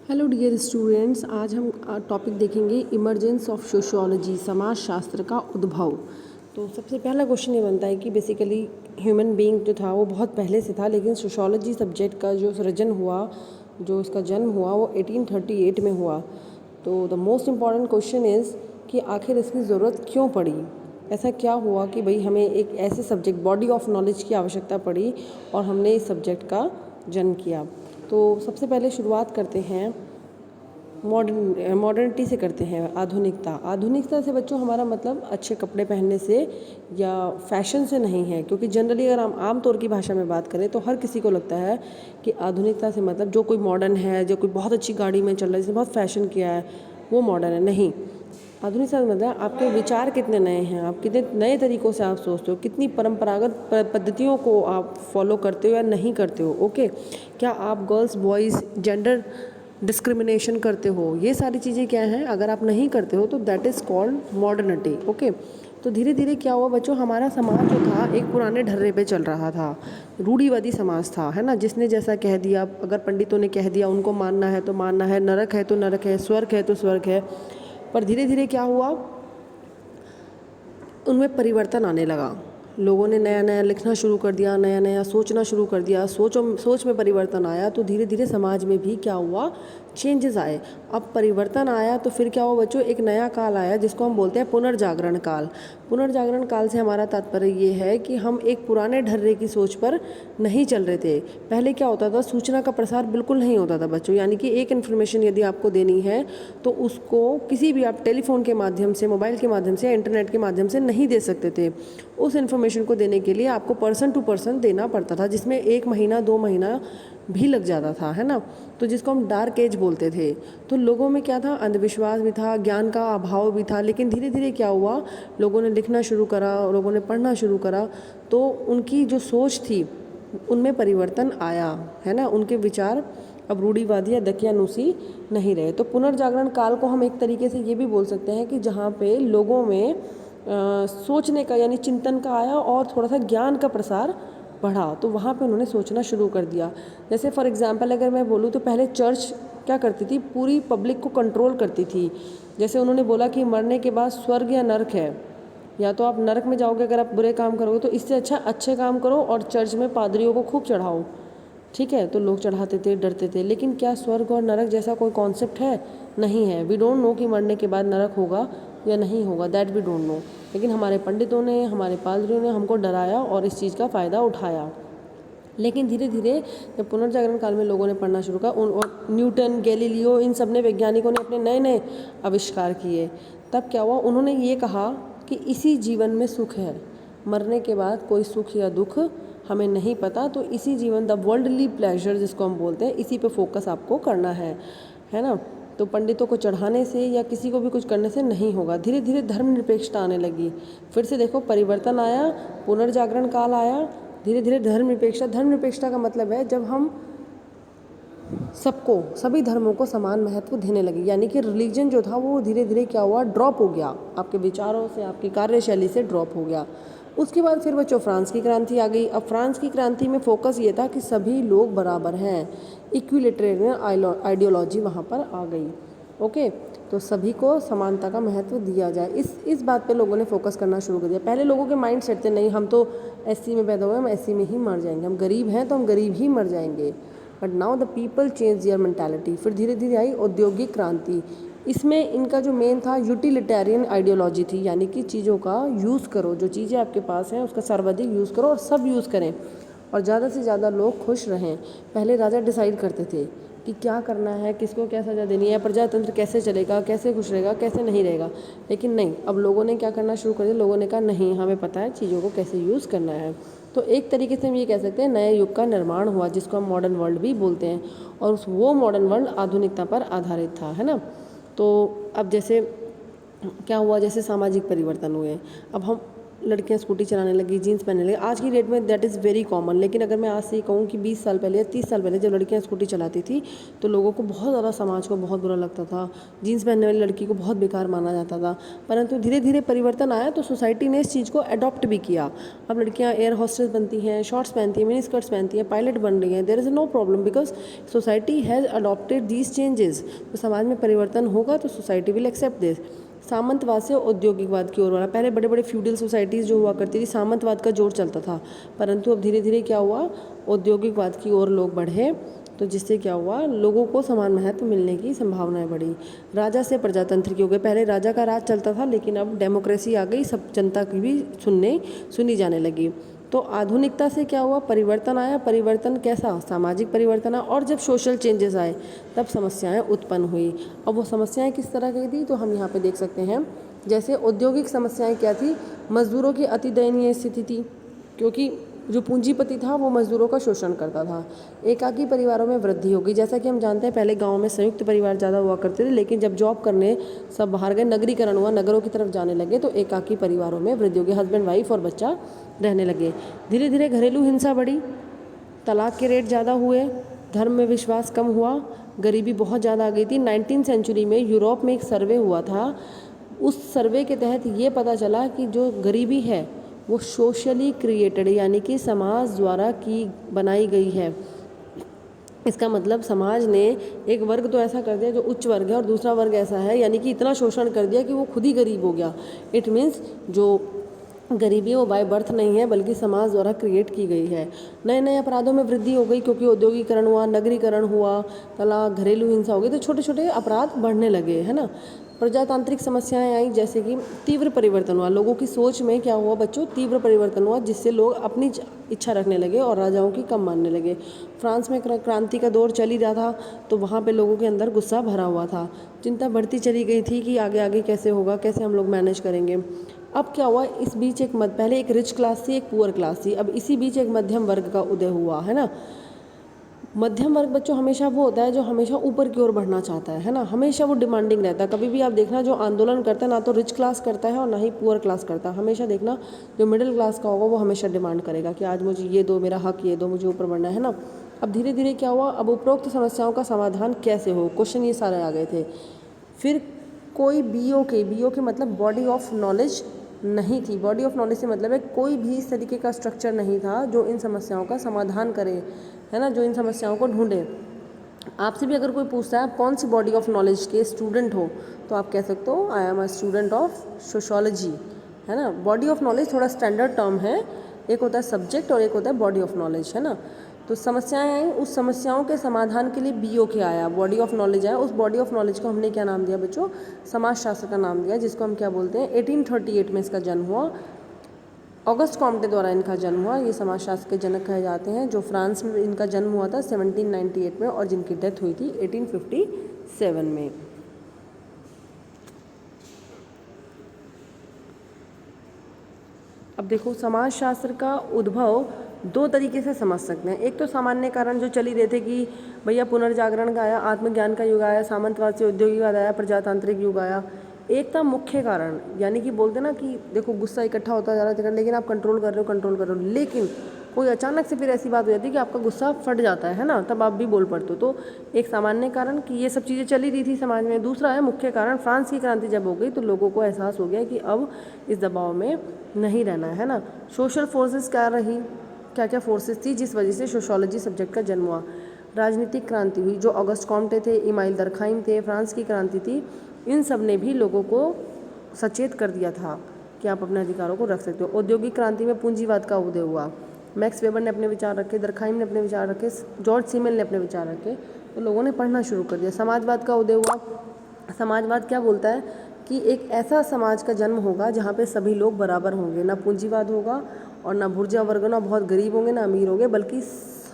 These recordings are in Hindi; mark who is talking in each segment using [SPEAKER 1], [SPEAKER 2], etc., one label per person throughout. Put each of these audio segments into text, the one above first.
[SPEAKER 1] हेलो डियर स्टूडेंट्स, आज हम टॉपिक देखेंगे इमर्जेंस ऑफ सोशियोलॉजी, समाज शास्त्र का उद्भव। तो सबसे पहला क्वेश्चन ये बनता है कि बेसिकली ह्यूमन बीइंग जो था वो बहुत पहले से था, लेकिन सोशियोलॉजी सब्जेक्ट का जो सृजन हुआ, जो इसका जन्म हुआ वो 1838 में हुआ। तो the most important question is कि आखिर इसकी ज़रूरत क्यों पड़ी। ऐसा क्या हुआ कि भाई हमें एक ऐसे सब्जेक्ट, बॉडी ऑफ नॉलेज की आवश्यकता पड़ी और हमने इस सब्जेक्ट का जन्म किया। तो सबसे पहले शुरुआत करते हैं मॉडर्निटी से करते हैं, आधुनिकता से बच्चों हमारा मतलब अच्छे कपड़े पहनने से या फैशन से नहीं है, क्योंकि जनरली अगर हम आम तौर की भाषा में बात करें तो हर किसी को लगता है कि आधुनिकता से मतलब जो कोई मॉडर्न है, जो कोई बहुत अच्छी गाड़ी में चल रहा है, जिसने बहुत फैशन किया है, वो मॉडर्न है। नहीं, आधुनिकता का मतलब आपके विचार कितने नए हैं, आप कितने नए तरीक़ों से आप सोचते हो, कितनी परंपरागत पद्धतियों को आप फॉलो करते हो या नहीं करते हो। ओके, क्या आप गर्ल्स बॉयज़ जेंडर डिस्क्रिमिनेशन करते हो, ये सारी चीज़ें क्या हैं, अगर आप नहीं करते हो तो that is called modernity. Okay, तो धीरे धीरे क्या हुआ बच्चों, हमारा समाज जो था एक पुराने ढर्रे पे चल रहा था, रूढ़िवादी समाज था, है ना। जिसने जैसा कह दिया, अगर पंडितों ने कह दिया उनको मानना है तो मानना है, नरक है तो नरक है, स्वर्ग है तो स्वर्ग है। पर धीरे धीरे क्या हुआ, उनमें परिवर्तन आने लगा। लोगों ने नया नया लिखना शुरू कर दिया, नया नया सोचना शुरू कर दिया, सोच में परिवर्तन आया, तो धीरे धीरे समाज में भी क्या हुआ, चेंजेस आए। अब परिवर्तन आया तो फिर क्या हुआ बच्चों, एक नया काल आया जिसको हम बोलते हैं पुनर्जागरण काल। पुनर्जागरण काल से हमारा तात्पर्य ये है कि हम एक पुराने ढर्रे की सोच पर नहीं चल रहे थे। पहले क्या होता था, सूचना का प्रसार बिल्कुल नहीं होता था बच्चों, यानी कि एक इन्फॉर्मेशन यदि आपको देनी है तो उसको किसी भी आप टेलीफोन के माध्यम से, मोबाइल के माध्यम से, इंटरनेट के माध्यम से नहीं दे सकते थे। उस इन्फॉर्मेशन को देने के लिए आपको पर्सन टू पर्सन देना पड़ता था, जिसमें 1 महीना 2 महीना भी लग जाता था, है ना। तो जिसको हम डार्क एज बोलते थे। तो लोगों में क्या था, अंधविश्वास भी था, ज्ञान का अभाव भी था। लेकिन धीरे धीरे क्या हुआ, लोगों ने लिखना शुरू करा, लोगों ने पढ़ना शुरू करा, तो उनकी जो सोच थी उनमें परिवर्तन आया, है ना। उनके विचार अब रूढ़िवादी या दकियानूसी नहीं रहे। तो पुनर्जागरण काल को हम एक तरीके से ये भी बोल सकते हैं कि जहाँ पे लोगों में सोचने का यानी चिंतन का आया और थोड़ा सा ज्ञान का प्रसार बढ़ा, तो वहाँ पे उन्होंने सोचना शुरू कर दिया। जैसे फॉर एग्जांपल अगर मैं बोलूँ तो पहले चर्च क्या करती थी, पूरी पब्लिक को कंट्रोल करती थी। जैसे उन्होंने बोला कि मरने के बाद स्वर्ग या नरक है, या तो आप नरक में जाओगे अगर आप बुरे काम करोगे, तो इससे अच्छा अच्छे काम करो और चर्च में पादरियों को खूब चढ़ाओ। ठीक है, तो लोग चढ़ाते थे, डरते थे। लेकिन क्या स्वर्ग और नरक जैसा कोई कॉन्सेप्ट है? नहीं है। वी डोंट नो कि मरने के बाद नरक होगा या नहीं होगा, दैट वी डोंट नो। लेकिन हमारे पंडितों ने, हमारे पादरियों ने हमको डराया और इस चीज़ का फ़ायदा उठाया। लेकिन धीरे धीरे जब पुनर्जागरण काल में लोगों ने पढ़ना शुरू किया, और न्यूटन, गैलीलियो, इन सब ने, वैज्ञानिकों ने अपने नए नए आविष्कार किए, तब क्या हुआ, उन्होंने ये कहा कि इसी जीवन में सुख है, मरने के बाद कोई सुख या दुख हमें नहीं पता, तो इसी जीवन, द वर्ल्डली प्लेजर जिसको हम बोलते हैं, इसी पे फोकस आपको करना है ना। तो पंडितों को चढ़ाने से या किसी को भी कुछ करने से नहीं होगा। धीरे धीरे धर्मनिरपेक्षता आने लगी, फिर से देखो परिवर्तन आया, पुनर्जागरण काल आया, धीरे धीरे धर्मनिरपेक्षता का मतलब है जब हम सबको, सभी धर्मों को समान महत्व देने लगे, यानी कि रिलीजन जो था वो धीरे धीरे क्या हुआ, ड्रॉप हो गया, आपके विचारों से, आपकी कार्यशैली से ड्रॉप हो गया। उसके बाद फिर बच्चों फ्रांस की क्रांति आ गई। अब फ्रांस की क्रांति में फोकस ये था कि सभी लोग बराबर हैं, इक्विलिटेरियन आइडियोलॉजी वहाँ पर आ गई। ओके, तो सभी को समानता का महत्व दिया जाए, इस बात पे लोगों ने फोकस करना शुरू कर दिया। पहले लोगों के माइंड सेट थे, नहीं हम तो एससी में पैदा हुए, हम एससी में ही मर जाएंगे, हम गरीब हैं तो हम गरीब ही मर जाएंगे। But now the people change their mentality. फिर धीरे धीरे आई औद्योगिक क्रांति। इसमें इनका जो मेन था यूटिलिटेरियन आइडियोलॉजी थी, यानी कि चीज़ों का यूज़ करो, जो चीज़ें आपके पास हैं उसका सर्वाधिक यूज़ करो और सब यूज़ करें और ज़्यादा से ज़्यादा लोग खुश रहें। पहले राजा डिसाइड करते थे कि क्या करना है, किसको क्या सज़ा देनी है, प्रजातंत्र कैसे चलेगा, कैसे खुश रहेगा, कैसे नहीं रहेगा। लेकिन नहीं, अब लोगों ने क्या करना शुरू कर दिया, लोगों ने कहा नहीं, हमें पता है चीज़ों को कैसे यूज़ करना है। तो एक तरीके से हम ये कह सकते हैं नए युग का निर्माण हुआ, जिसको हम मॉडर्न वर्ल्ड भी बोलते हैं, और वो मॉडर्न वर्ल्ड आधुनिकता पर आधारित था, है ना। तो अब जैसे क्या हुआ, जैसे सामाजिक परिवर्तन हुए, अब हम लड़कियां स्कूटी चलाने लगी, जीन्स पहनने लगी। आज की डेट में दैट इज़ वेरी कॉमन। लेकिन अगर मैं आज से कहूँ कि 20 साल पहले या 30 साल पहले जब लड़कियां स्कूटी चलाती थी तो लोगों को बहुत ज़्यादा, समाज को बहुत बुरा लगता था। जीन्स पहनने वाली लड़की को बहुत बेकार माना जाता था। परंतु धीरे धीरे परिवर्तन आया तो सोसाइटी ने इस चीज़ को अडॉप्ट भी किया। अब लड़कियाँ एयर हॉस्टेस बनती हैं, शॉर्ट्स पहनती हैं, मिनी स्कर्ट्स पहनती हैं, पायलट बन रही हैं। There is no problem because society has adopted these changes. तो समाज में परिवर्तन होगा तो सोसाइटी विल एक्सेप्ट दिस। सामंतवाद से औद्योगिकवाद की ओर बढ़ा। पहले बड़े बड़े फ्यूडल सोसाइटीज़ जो हुआ करती थी, सामंतवाद का जोर चलता था। परंतु अब धीरे धीरे क्या हुआ, औद्योगिकवाद की ओर लोग बढ़े, तो जिससे क्या हुआ, लोगों को समान महत्व मिलने की संभावनाएं बढ़ी। राजा से प्रजातंत्र की हो गए। पहले राजा का राज चलता था, लेकिन अब डेमोक्रेसी आ गई, सब जनता की भी सुनी जाने लगी। तो आधुनिकता से क्या हुआ, परिवर्तन आया। परिवर्तन कैसा, सामाजिक परिवर्तन आया। और जब सोशल चेंजेस आए तब समस्याएं उत्पन्न हुई। अब वो समस्याएं किस तरह की थी तो हम यहाँ पे देख सकते हैं। जैसे औद्योगिक समस्याएं क्या थी, मजदूरों की अति दयनीय स्थिति थी, क्योंकि जो पूंजीपति था वो मजदूरों का शोषण करता था। एकाकी परिवारों में वृद्धि होगी। जैसा कि हम जानते हैं पहले गांव में संयुक्त परिवार ज़्यादा हुआ करते थे, लेकिन जब जॉब करने सब बाहर गए, नगरीकरण हुआ, नगरों की तरफ जाने लगे, तो एकाकी परिवारों में वृद्धि होगी। हस्बैंड वाइफ और बच्चा रहने लगे। धीरे धीरे घरेलू हिंसा बढ़ी, तलाक के रेट ज़्यादा हुए, धर्म में विश्वास कम हुआ, गरीबी बहुत ज़्यादा आ गई थी। 19वीं सेंचुरी में यूरोप में एक सर्वे हुआ था। उस सर्वे के तहत ये पता चला कि जो गरीबी है वो सोशली क्रिएटेड, यानी कि समाज द्वारा की बनाई गई है। इसका मतलब समाज ने एक वर्ग तो ऐसा कर दिया जो उच्च वर्ग है, और दूसरा वर्ग ऐसा है, यानी कि इतना शोषण कर दिया कि वो खुद ही गरीब हो गया। इट मीन्स जो गरीबी वो बाय बर्थ नहीं है, बल्कि समाज द्वारा क्रिएट की गई है। नए नए अपराधों में वृद्धि हो गई, क्योंकि औद्योगिकरण हुआ, नगरीकरण हुआ, तलाक, घरेलू हिंसा हो गई, तो छोटे छोटे अपराध बढ़ने लगे, है ना। प्रजातांत्रिक समस्याएं आई, जैसे कि तीव्र परिवर्तन हुआ। लोगों की सोच में क्या हुआ बच्चों, तीव्र परिवर्तन हुआ, जिससे लोग अपनी इच्छा रखने लगे और राजाओं की कम मानने लगे। फ्रांस में क्रांति का दौर चल ही रहा था, तो वहाँ पे लोगों के अंदर गुस्सा भरा हुआ था। चिंता बढ़ती चली गई थी कि आगे आगे कैसे होगा, कैसे हम लोग मैनेज करेंगे। अब क्या हुआ, इस बीच पहले एक रिच क्लास थी, एक पुअर क्लास थी। अब इसी बीच एक मध्यम वर्ग का उदय हुआ, है ना। मध्यम वर्ग बच्चों हमेशा वो होता है जो हमेशा ऊपर की ओर बढ़ना चाहता है ना। हमेशा वो डिमांडिंग रहता है। कभी भी आप देखना जो आंदोलन करता है ना तो रिच क्लास करता है और ना ही पुअर क्लास करता है। हमेशा देखना जो मिडिल क्लास का होगा वो हमेशा डिमांड करेगा कि आज मुझे ये दो, मेरा हक ये दो, मुझे ऊपर बढ़ना है ना। अब धीरे धीरे क्या हुआ, अब उपरोक्त समस्याओं का समाधान कैसे हो, क्वेश्चन ये सारे आ गए थे। फिर कोई बीओ के मतलब बॉडी ऑफ नॉलेज नहीं थी। बॉडी ऑफ नॉलेज से मतलब है कोई भी इस तरीके का स्ट्रक्चर नहीं था जो इन समस्याओं का समाधान करे, है ना, जो इन समस्याओं को ढूंढे। आपसे भी अगर कोई पूछता है आप कौन सी बॉडी ऑफ नॉलेज के स्टूडेंट हो, तो आप कह सकते हो I am a student of sociology, है ना। बॉडी ऑफ नॉलेज थोड़ा स्टैंडर्ड टर्म है, एक होता है सब्जेक्ट और एक होता है बॉडी ऑफ नॉलेज, है ना। तो समस्याएं आई, उस समस्याओं के समाधान के लिए बीओ के आया, बॉडी ऑफ नॉलेज आया। उस बॉडी ऑफ नॉलेज को हमने क्या नाम दिया बच्चों, समाजशास्त्र का नाम दिया, जिसको हम क्या बोलते हैं, 1838 में इसका जन्म हुआ। ऑगस्ट कॉम्टे द्वारा इनका जन्म हुआ। ये समाजशास्त्र के जनक कहे जाते हैं। जो फ्रांस में इनका जन्म हुआ था 1798 में, और जिनकी डेथ हुई थी 1857 में। अब देखो, समाजशास्त्र का उद्भव दो तरीके से समझ सकते हैं। एक तो सामान्य कारण जो चल ही रहे थे कि भैया पुनर्जागरण का आया, आत्मज्ञान का युग आया, सामंतवाद से औद्योगिकवाद आया, प्रजातांत्रिक युग आया। एक था मुख्य कारण, यानी कि बोलते ना कि देखो गुस्सा इकट्ठा होता जा रहा है, लेकिन आप कंट्रोल कर रहे हो, लेकिन कोई अचानक से फिर ऐसी बात हो जाती है कि आपका गुस्सा फट जाता है ना, तब आप भी बोल पड़ते हो। तो एक सामान्य कारण कि ये सब चीज़ें चली रही थी समाज में। दूसरा है मुख्य कारण, फ्रांस की क्रांति जब हो गई तो लोगों को एहसास हो गया कि अब इस दबाव में नहीं रहना है ना। सोशल फोर्सेस क्या रही, क्या क्या फोर्सेस थी जिस वजह से सोशोलॉजी सब्जेक्ट का जन्म हुआ। राजनीतिक क्रांति हुई, जो ऑगस्ट कॉम्टे थे, इमाइल दरखाइम थे, फ्रांस की क्रांति थी। इन सब ने भी लोगों को सचेत कर दिया था कि आप अपने अधिकारों को रख सकते हो। औद्योगिक क्रांति में पूंजीवाद का उदय हुआ। मैक्स वेबर ने अपने विचार रखे, दरखाइम ने अपने विचार रखे, जॉर्ज सीमेल ने अपने विचार रखे, तो लोगों ने पढ़ना शुरू कर दिया। समाजवाद का उदय हुआ। समाजवाद क्या बोलता है कि एक ऐसा समाज का जन्म होगा जहाँ पे सभी लोग बराबर होंगे, ना पूंजीवाद होगा और ना बुर्जा वर्ग, ना बहुत गरीब होंगे ना अमीर होंगे, बल्कि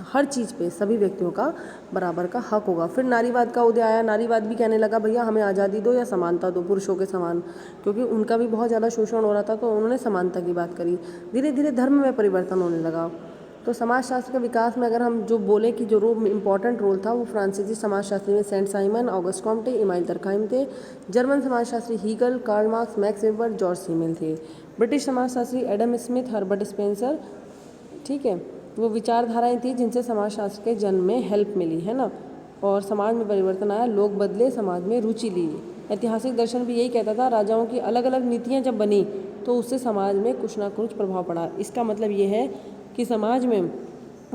[SPEAKER 1] हर चीज़ पे सभी व्यक्तियों का बराबर का हक होगा। फिर नारीवाद का उदय आया। नारीवाद भी कहने लगा भैया हमें आज़ादी दो या समानता दो पुरुषों के समान, क्योंकि उनका भी बहुत ज़्यादा शोषण हो रहा था, तो उन्होंने समानता की बात करी। धीरे धीरे धर्म में परिवर्तन होने लगा। तो समाजशास्त्र के विकास में अगर हम जो बोले कि जो इम्पोर्टेंट रोल था वो फ्रांसीसी समाजशास्त्री में Saint Simon, Auguste Comte, Emile Durkheim थे। जर्मन समाजशास्त्री Hegel, Karl Marx, Max Weber, Georg Simmel थे। ब्रिटिश समाजशास्त्री एडम स्मिथ, हर्बर्ट स्पेंसर, ठीक है, वो विचारधाराएं थी जिनसे समाजशास्त्र के जन्म में हेल्प मिली, है ना, और समाज में परिवर्तन आया, लोग बदले, समाज में रुचि ली। ऐतिहासिक दर्शन भी यही कहता था, राजाओं की अलग अलग नीतियाँ जब बनी तो उससे समाज में कुछ ना कुछ प्रभाव पड़ा। इसका मतलब ये है कि समाज में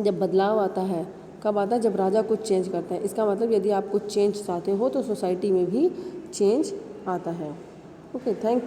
[SPEAKER 1] जब बदलाव आता है, कब आता है, जब राजा कुछ चेंज करते हैं। इसका मतलब यदि आप कुछ चेंज चाहते हो तो सोसाइटी में भी चेंज आता है। Okay, thank you.